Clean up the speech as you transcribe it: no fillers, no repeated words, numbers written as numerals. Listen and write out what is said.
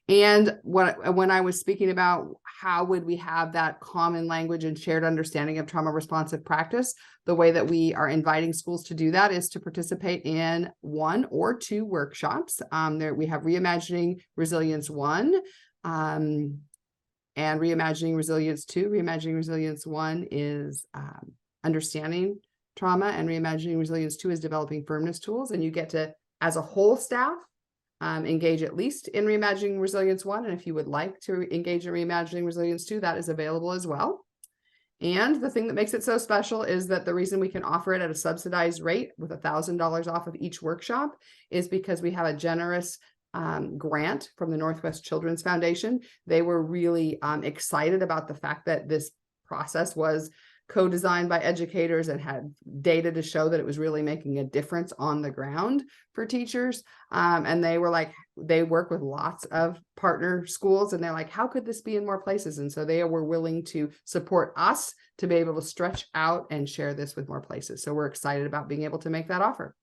And when I was speaking about how would we have that common language and shared understanding of trauma responsive practice, the way that we are inviting schools to do that is to participate in 1 or 2 workshops. There we have Reimagining Resilience 1 and Reimagining Resilience 2. Reimagining Resilience 1 is understanding trauma, and Reimagining Resilience 2 is developing firmness tools. And you get to, as a whole staff, engage at least in Reimagining Resilience 1. And if you would like to engage in Reimagining Resilience 2, that is available as well. And the thing that makes it so special is that the reason we can offer it at a subsidized rate with $1,000 off of each workshop is because we have a generous grant from the Northwest Children's Foundation. They were really excited about the fact that this process was co-designed by educators and had data to show that it was really making a difference on the ground for teachers. And they were like, they work with lots of partner schools, and they're like, how could this be in more places? And so they were willing to support us to be able to stretch out and share this with more places. So we're excited about being able to make that offer.